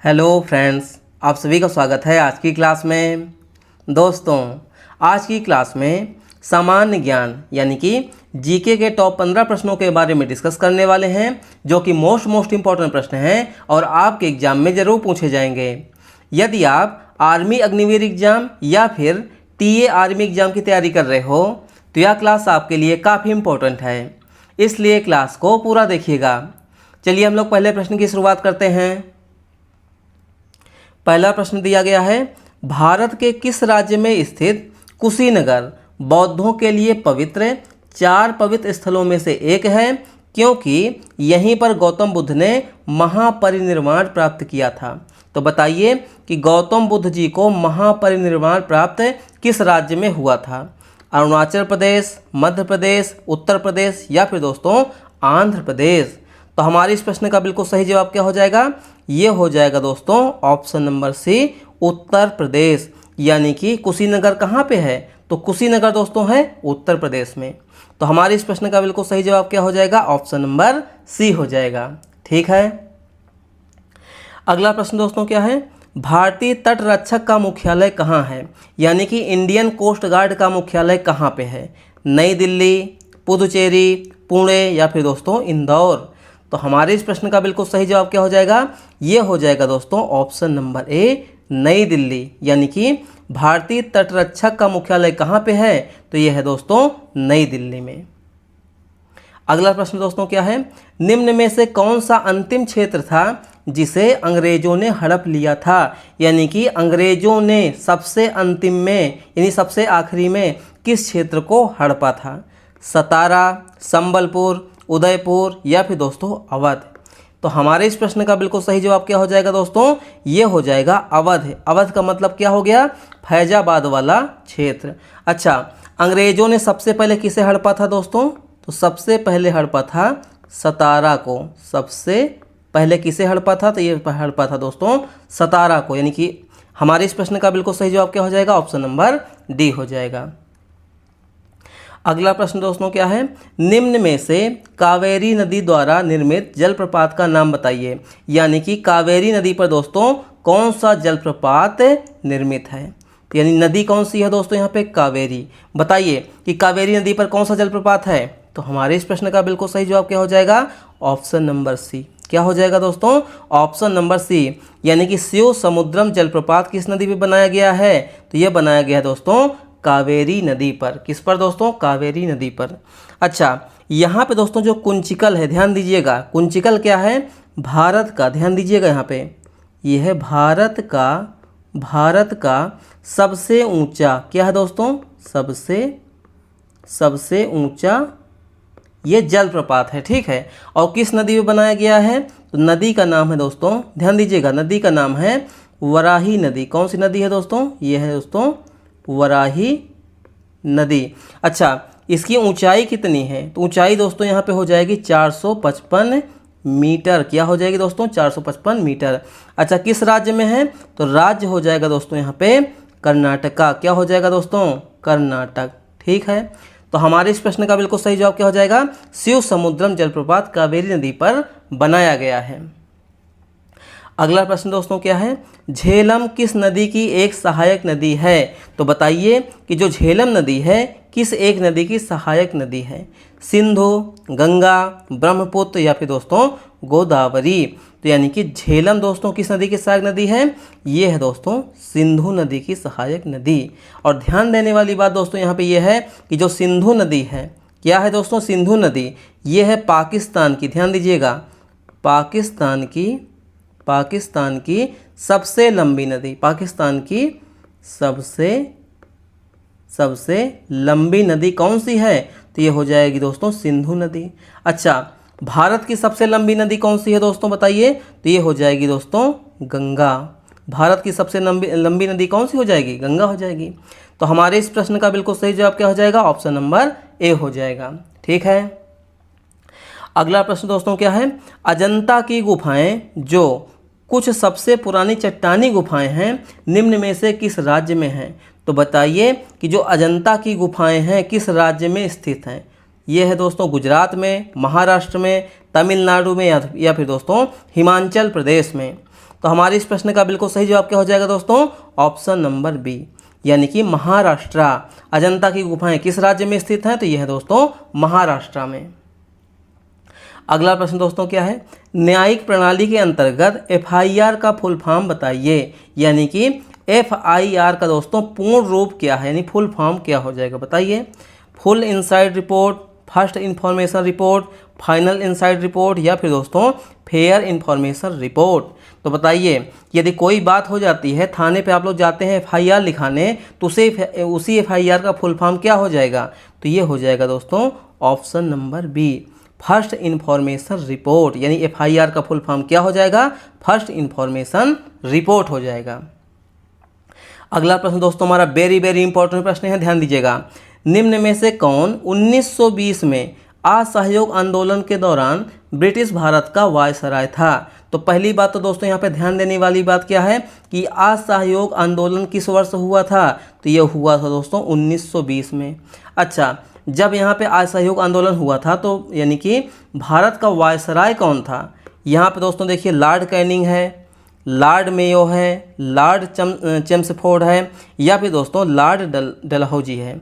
Hello friends, आप सभी का स्वागत है आज की क्लास में। दोस्तों, आज की क्लास में सामान्य ज्ञान यानी कि जीके के टॉप 15 प्रश्नों के बारे में डिस्कस करने वाले हैं, जो कि मोस्ट इम्पॉर्टेंट प्रश्न हैं और आपके एग्जाम में ज़रूर पूछे जाएंगे। यदि आप आर्मी अग्निवीर एग्जाम या फिर टीए आर्मी एग्जाम की तैयारी कर रहे हो तो यह क्लास आपके लिए काफ़ी इम्पोर्टेंट है, इसलिए क्लास को पूरा देखिएगा। चलिए हम लोग पहले प्रश्न की शुरुआत करते हैं। पहला प्रश्न दिया गया है, भारत के किस राज्य में स्थित कुशीनगर बौद्धों के लिए पवित्र 4 पवित्र स्थलों में से एक है, क्योंकि यहीं पर गौतम बुद्ध ने महापरिनिर्वाण प्राप्त किया था। तो बताइए कि गौतम बुद्ध जी को महापरिनिर्वाण प्राप्त किस राज्य में हुआ था? अरुणाचल प्रदेश, मध्य प्रदेश, उत्तर प्रदेश या फिर दोस्तों आंध्र प्रदेश। तो हमारे इस प्रश्न का बिल्कुल सही जवाब क्या हो जाएगा? ये हो जाएगा दोस्तों ऑप्शन नंबर सी, उत्तर प्रदेश। यानी कि कुशीनगर कहाँ पे है? तो कुशीनगर दोस्तों है उत्तर प्रदेश में। तो हमारे इस प्रश्न का बिल्कुल सही जवाब क्या हो जाएगा? ऑप्शन नंबर सी हो जाएगा। ठीक है। अगला प्रश्न दोस्तों क्या है, भारतीय तट रक्षक का मुख्यालय कहाँ है? यानी कि इंडियन कोस्ट गार्ड का मुख्यालय कहाँ पे है? नई दिल्ली, पुदुचेरी, पुणे या फिर दोस्तों इंदौर। तो हमारे इस प्रश्न का बिल्कुल सही जवाब क्या हो जाएगा? ये हो जाएगा दोस्तों ऑप्शन नंबर ए, नई दिल्ली। यानी कि भारतीय तटरक्षक का मुख्यालय कहाँ पे है? तो ये है दोस्तों नई दिल्ली में। अगला प्रश्न दोस्तों क्या है, निम्न में से कौन सा अंतिम क्षेत्र था जिसे अंग्रेजों ने हड़प लिया था? यानी कि अंग्रेजों ने सबसे अंतिम में यानी सबसे आखिरी में किस क्षेत्र को हड़पा था? सतारा, संबलपुर, उदयपुर या फिर दोस्तों अवध। तो हमारे इस प्रश्न का बिल्कुल सही जवाब क्या हो जाएगा दोस्तों? ये हो जाएगा अवध। अवध का मतलब क्या हो गया? फैजाबाद वाला क्षेत्र। अच्छा, अंग्रेजों ने सबसे पहले किसे हड़पा था दोस्तों? तो सबसे पहले हड़पा था सतारा को। सबसे पहले किसे हड़पा था? तो ये हड़पा था दोस्तों सतारा को। यानी कि हमारे इस प्रश्न का बिल्कुल सही जवाब क्या हो जाएगा? ऑप्शन नंबर डी हो जाएगा। अगला प्रश्न दोस्तों क्या है, निम्न में से कावेरी नदी द्वारा निर्मित जलप्रपात का नाम बताइए। यानी कि कावेरी नदी पर दोस्तों कौन सा जलप्रपात निर्मित है? यानी नदी कौन सी है दोस्तों यहाँ पे? कावेरी। बताइए कि कावेरी नदी पर कौन सा जलप्रपात है? तो हमारे इस प्रश्न का बिल्कुल सही जवाब क्या हो जाएगा? Option number C. क्या हो जाएगा दोस्तों? Option number C. यानी कि शिव समुद्रम जलप्रपात किस नदी पे बनाया गया है? तो ये बनाया गया है दोस्तों कावेरी नदी पर। किस पर दोस्तों? कावेरी नदी पर। अच्छा, यहाँ पे दोस्तों जो कुंचिकल है, ध्यान दीजिएगा, कुंचिकल क्या है? भारत का, ध्यान दीजिएगा यहाँ पे, यह है भारत का सबसे ऊंचा, क्या है दोस्तों? सबसे ऊंचा ये जलप्रपात है। ठीक है। और किस नदी में बनाया गया है? तो नदी का नाम है दोस्तों, ध्यान दीजिएगा, नदी का नाम है वराही नदी। कौन सी नदी है दोस्तों? ये है दोस्तों वराही नदी। अच्छा, इसकी ऊंचाई कितनी है? तो ऊंचाई दोस्तों यहाँ पे हो जाएगी 455 मीटर। क्या हो जाएगी दोस्तों? 455 मीटर। अच्छा, किस राज्य में है? तो राज्य हो जाएगा दोस्तों यहाँ पे कर्नाटका। क्या हो जाएगा दोस्तों? कर्नाटक। ठीक है। तो हमारे इस प्रश्न का बिल्कुल सही जवाब क्या हो जाएगा? शिव समुद्रम जलप्रपात कावेरी नदी पर बनाया गया है। अगला प्रश्न दोस्तों क्या है, झेलम किस नदी की एक सहायक नदी है? तो बताइए कि जो झेलम नदी है किस एक नदी की सहायक नदी है? सिंधु, गंगा, ब्रह्मपुत्र या फिर दोस्तों गोदावरी। तो यानी कि झेलम दोस्तों किस नदी की सहायक नदी है? ये है दोस्तों सिंधु नदी की सहायक नदी। और ध्यान देने वाली बात दोस्तों यहाँ पे ये है कि जो सिंधु नदी है, क्या है दोस्तों? सिंधु नदी ये है पाकिस्तान की, ध्यान दीजिएगा, पाकिस्तान की सबसे लंबी नदी। पाकिस्तान की सबसे लंबी नदी कौन सी है? तो ये हो जाएगी दोस्तों सिंधु नदी। अच्छा, भारत की सबसे लंबी नदी कौन सी है दोस्तों? बताइए। तो ये हो जाएगी दोस्तों गंगा। भारत की सबसे लंबी नदी कौन सी हो जाएगी? गंगा हो जाएगी। तो हमारे इस प्रश्न का बिल्कुल सही जवाब क्या हो जाएगा? ऑप्शन नंबर ए हो जाएगा। ठीक है। अगला प्रश्न दोस्तों क्या है, अजंता की गुफाएं जो कुछ सबसे पुरानी चट्टानी गुफाएं हैं निम्न में से किस राज्य में हैं? तो बताइए कि जो अजंता की गुफाएं हैं किस राज्य में स्थित हैं? ये है दोस्तों गुजरात में, महाराष्ट्र में, तमिलनाडु में या फिर दोस्तों हिमाचल प्रदेश में। तो हमारे इस प्रश्न का बिल्कुल सही जवाब क्या हो जाएगा दोस्तों? ऑप्शन नंबर बी, यानी कि महाराष्ट्र। अजंता की गुफाएं किस राज्य में स्थित हैं? तो यह है दोस्तों महाराष्ट्र में। अगला प्रश्न दोस्तों क्या है? न्यायिक प्रणाली के अंतर्गत FIR का फुल फॉर्म बताइए, यानी कि FIR का दोस्तों पूर्ण रूप क्या है, यानी फुल फॉर्म क्या हो जाएगा बताइए। Full inside report, first information report, final inside report, या फिर दोस्तों फेयर इन्फॉर्मेशन रिपोर्ट। तो बताइए, यदि कोई बात हो जाती है, थाने पे आप लोग जाते हैं FIR लिखाने, तो उसी FIR का फुल फॉर्म क्या हो जाएगा? तो ये हो जाएगा दोस्तों option number B, first information report, यानी FIR का फुल फॉर्म क्या हो जाएगा? फर्स्ट इन्फॉर्मेशन रिपोर्ट हो जाएगा। अगला प्रश्न दोस्तों हमारा वेरी वेरी इंपॉर्टेंट प्रश्न है, ध्यान दीजिएगा। निम्न में से कौन 1920 में असहयोग आंदोलन के दौरान ब्रिटिश भारत का वायसराय था? तो पहली बात तो दोस्तों यहाँ पे ध्यान देने वाली बात क्या है कि असहयोग आंदोलन किस वर्ष हुआ था? तो ये हुआ था दोस्तों 1920 में। अच्छा, जब यहाँ पे असहयोग आंदोलन हुआ था तो यानी कि भारत का वायसराय कौन था? यहाँ पे दोस्तों देखिए लॉर्ड कैनिंग है, लॉर्ड मेयो है, लॉर्ड चेम्सफोर्ड है, या फिर दोस्तों लॉर्ड डलहौजी है।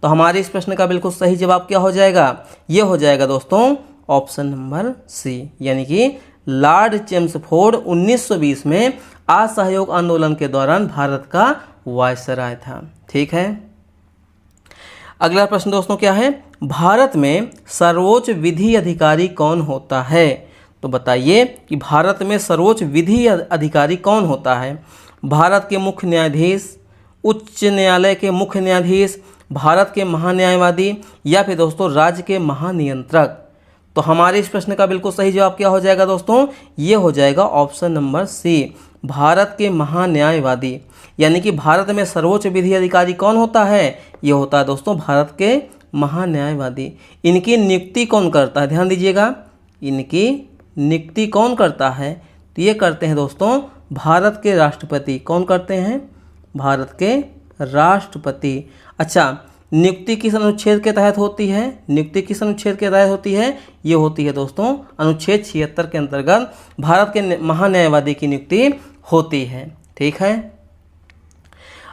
तो हमारे इस प्रश्न का बिल्कुल सही जवाब क्या हो जाएगा? ये हो जाएगा दोस्तों ऑप्शन नंबर सी, यानी कि लॉर्ड चेम्सफोर्ड 1920 में असहयोग आंदोलन के दौरान भारत का वायसराय था। ठीक है। अगला प्रश्न दोस्तों क्या है? भारत में सर्वोच्च विधि अधिकारी कौन होता है? तो बताइए कि भारत में सर्वोच्च विधि अधिकारी कौन होता है? भारत के मुख्य न्यायाधीश, उच्च न्यायालय के मुख्य न्यायाधीश, भारत के महान्यायवादी, या फिर दोस्तों राज्य के महानियंत्रक। तो हमारे इस प्रश्न का बिल्कुल सही जवाब क्या हो जाएगा दोस्तों? ये हो जाएगा ऑप्शन नंबर सी, भारत के महान्यायवादी। यानी कि भारत में सर्वोच्च विधि अधिकारी कौन होता है? ये होता है दोस्तों भारत के महान्यायवादी। इनकी नियुक्ति कौन करता है? ध्यान दीजिएगा, इनकी नियुक्ति कौन करता है? तो ये करते हैं दोस्तों भारत के राष्ट्रपति। कौन करते हैं? भारत के राष्ट्रपति। अच्छा, नियुक्ति किस अनुच्छेद के तहत होती है? नियुक्ति किस अनुच्छेद के तहत होती है? ये होती है दोस्तों अनुच्छेद 76 के अंतर्गत भारत के महान्यायवादी की नियुक्ति होती है। ठीक है।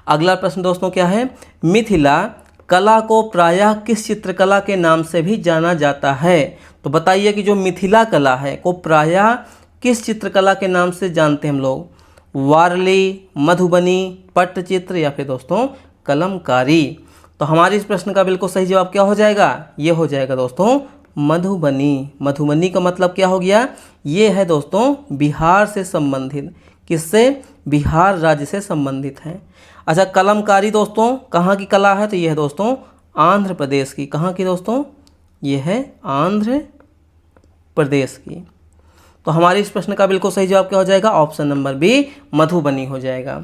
अगला प्रश्न दोस्तों क्या है? मिथिला कला को प्रायः किस चित्रकला के नाम से भी जाना जाता है? तो बताइए कि जो मिथिला कला है को प्रायः किस चित्रकला के नाम से जानते हैं हम लोग? वारली, मधुबनी, पट्टचित्र, या फिर दोस्तों कलमकारी। तो हमारे इस प्रश्न का बिल्कुल सही जवाब क्या हो जाएगा? ये हो जाएगा दोस्तों मधुबनी। मधुबनी का मतलब क्या हो गया? ये है दोस्तों बिहार से संबंधित। किससे? बिहार राज्य से संबंधित है। अच्छा, कलमकारी दोस्तों कहाँ की कला है? तो ये है दोस्तों आंध्र प्रदेश की। कहाँ की दोस्तों? ये है आंध्र प्रदेश की। तो हमारे इस प्रश्न का बिल्कुल सही जवाब क्या हो जाएगा? ऑप्शन नंबर बी, मधुबनी हो जाएगा।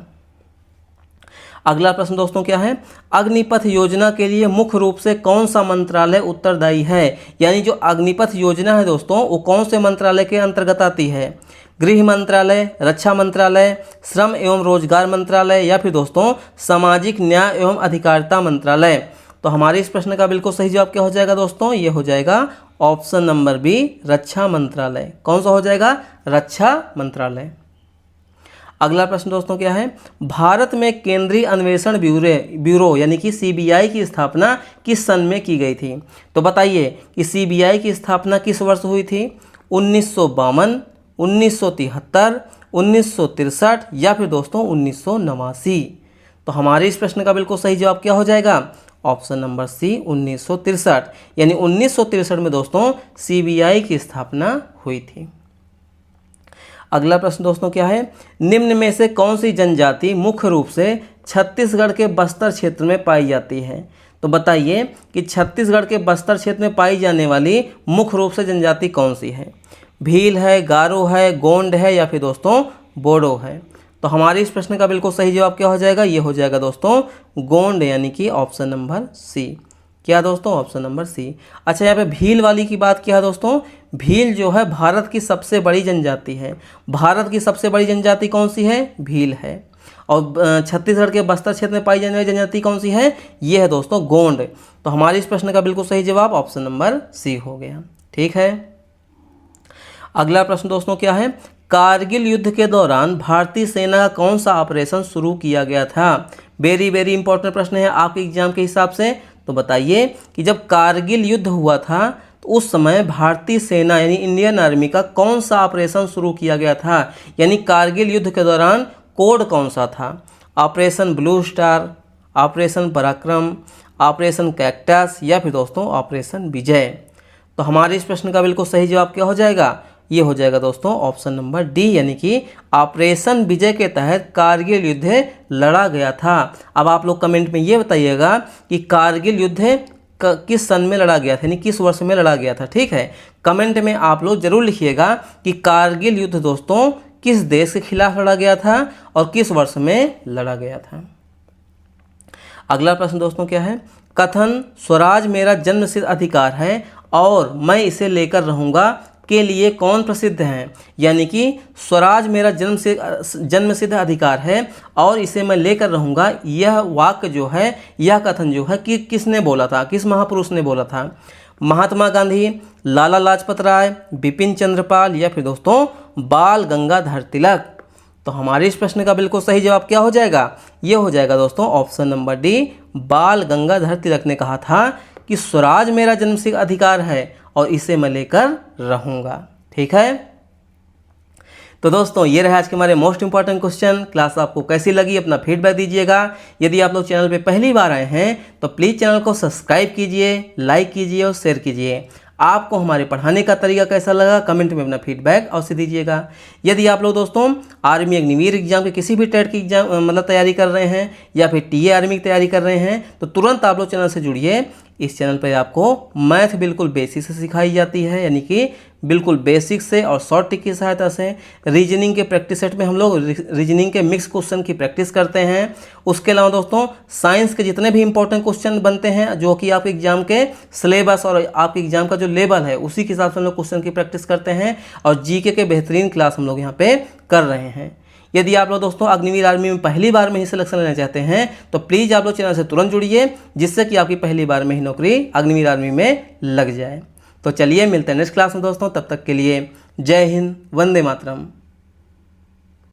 अगला प्रश्न दोस्तों क्या है? अग्निपथ योजना के लिए मुख्य रूप से कौन सा मंत्रालय उत्तरदायी है? यानी जो अग्निपथ योजना है दोस्तों वो कौन से मंत्रालय के अंतर्गत आती है? गृह मंत्रालय, रक्षा मंत्रालय, श्रम एवं रोजगार मंत्रालय, या फिर दोस्तों सामाजिक न्याय एवं अधिकारिता मंत्रालय। तो हमारे इस प्रश्न का बिल्कुल सही जवाब क्या हो जाएगा दोस्तों? ये हो जाएगा ऑप्शन नंबर बी, रक्षा मंत्रालय। कौन सा हो जाएगा? रक्षा मंत्रालय। अगला प्रश्न दोस्तों क्या है? भारत में केंद्रीय अन्वेषण ब्यूरो यानी कि CBI की स्थापना किस सन में की गई थी? तो बताइए कि CBI की स्थापना किस वर्ष हुई थी? 1952, 1973, 1963, या फिर दोस्तों 1989। तो हमारे इस प्रश्न का बिल्कुल सही जवाब क्या हो जाएगा? Option number C, 1963। यानी 1963 में दोस्तों CBI की स्थापना हुई थी। अगला प्रश्न दोस्तों क्या है? निम्न में से कौन सी जनजाति मुख्य रूप से छत्तीसगढ़ के बस्तर क्षेत्र में पाई जाती है? तो बताइए कि छत्तीसगढ़ के बस्तर क्षेत्र में पाई जाने वाली मुख्य रूप से जनजाति कौन सी है? भील है, गारो है, गोंड है, या फिर दोस्तों बोडो है। तो हमारे इस प्रश्न का बिल्कुल सही जवाब क्या हो जाएगा? ये हो जाएगा दोस्तों गोंड, यानी कि ऑप्शन नंबर सी। क्या दोस्तों? Option number C. अच्छा, यहाँ पे भील वाली की बात क्या है दोस्तों? भील जो है भारत की सबसे बड़ी जनजाति है। भारत की सबसे बड़ी जनजाति कौन सी है? भील है। और छत्तीसगढ़ के बस्तर क्षेत्र में पाई जाने वाली जनजाति कौन सी है? ये है दोस्तों गोंड। तो हमारे इस प्रश्न का बिल्कुल सही जवाब ऑप्शन नंबर सी हो गया। ठीक है। अगला प्रश्न दोस्तों क्या है? कारगिल युद्ध के दौरान भारतीय सेना का कौन सा ऑपरेशन शुरू किया गया था? वेरी वेरी इंपॉर्टेंट प्रश्न है आपके एग्जाम के हिसाब से। तो बताइए कि जब कारगिल युद्ध हुआ था तो उस समय भारतीय सेना यानी इंडियन आर्मी का कौन सा ऑपरेशन शुरू किया गया था, यानी कारगिल युद्ध के दौरान कोड कौन सा था? ऑपरेशन ब्लू स्टार, ऑपरेशन पराक्रम, ऑपरेशन कैक्टस या फिर दोस्तों ऑपरेशन विजय। तो हमारे इस प्रश्न का बिल्कुल सही जवाब क्या हो जाएगा? ये हो जाएगा दोस्तों ऑप्शन नंबर डी, यानी कि ऑपरेशन विजय के तहत कारगिल युद्ध लड़ा गया था। अब आप लोग कमेंट में ये बताइएगा कि कारगिल युद्ध किस सन में लड़ा गया था, यानी किस वर्ष में लड़ा गया था। ठीक है, कमेंट में आप लोग जरूर लिखिएगा कि कारगिल युद्ध दोस्तों किस देश के खिलाफ लड़ा गया था और किस वर्ष में लड़ा गया था। अगला प्रश्न दोस्तों क्या है? कथन स्वराज मेरा जन्मसिद्ध अधिकार है और मैं इसे लेकर रहूँगा के लिए कौन प्रसिद्ध है? यानी कि स्वराज मेरा जन्मसिद्ध अधिकार है और इसे मैं लेकर रहूँगा, यह वाक्य जो है, यह कथन जो है कि किसने बोला था, किस महापुरुष ने बोला था? महात्मा गांधी, लाला लाजपत राय, बिपिन चंद्र पाल या फिर दोस्तों बाल गंगाधर तिलक। तो हमारे इस प्रश्न का बिल्कुल सही जवाब क्या हो जाएगा? ये हो जाएगा दोस्तों ऑप्शन नंबर डी, बाल गंगाधर तिलक ने कहा था कि स्वराज मेरा जन्मसिद्ध अधिकार है और इसे मैं लेकर रहूँगा। ठीक है, तो दोस्तों ये रहे आज के हमारे मोस्ट इंपॉर्टेंट क्वेश्चन। क्लास आपको कैसी लगी अपना फीडबैक दीजिएगा। यदि आप लोग चैनल पे पहली बार आए हैं तो प्लीज़ चैनल को सब्सक्राइब कीजिए, लाइक कीजिए और शेयर कीजिए। आपको हमारे पढ़ाने का तरीका कैसा लगा कमेंट में अपना फीडबैक अवश्य दीजिएगा। यदि आप लोग दोस्तों आर्मी अग्निवीर एग्जाम के किसी भी टेट की एग्जाम मतलब तैयारी कर रहे हैं या फिर टीए आर्मी की तैयारी कर रहे हैं तो तुरंत आप लोग चैनल से जुड़िए। इस चैनल पर आपको मैथ बिल्कुल बेसिक से सिखाई जाती है, यानी कि बिल्कुल बेसिक से और शॉर्ट ट्रिक की सहायता से। रीजनिंग के प्रैक्टिस सेट में हम लोग रीजनिंग के मिक्स क्वेश्चन की प्रैक्टिस करते हैं। उसके अलावा दोस्तों साइंस के जितने भी इंपॉर्टेंट क्वेश्चन बनते हैं जो कि आपके एग्जाम के सिलेबस और आपके एग्जाम का जो लेवल है उसी के हिसाब से हम लोग क्वेश्चन की प्रैक्टिस करते हैं और जीके के बेहतरीन क्लास हम लोग यहाँ पे कर रहे हैं। यदि आप लोग दोस्तों अग्निवीर आर्मी में पहली बार में ही सिलेक्शन लेना चाहते हैं तो प्लीज़ आप लोग चैनल से तुरंत जुड़िए, जिससे कि आपकी पहली बार में ही नौकरी अग्निवीर आर्मी में लग जाए। तो चलिए मिलते हैं नेक्स्ट क्लास में दोस्तों, तब तक के लिए जय हिंद, वंदे मातरम।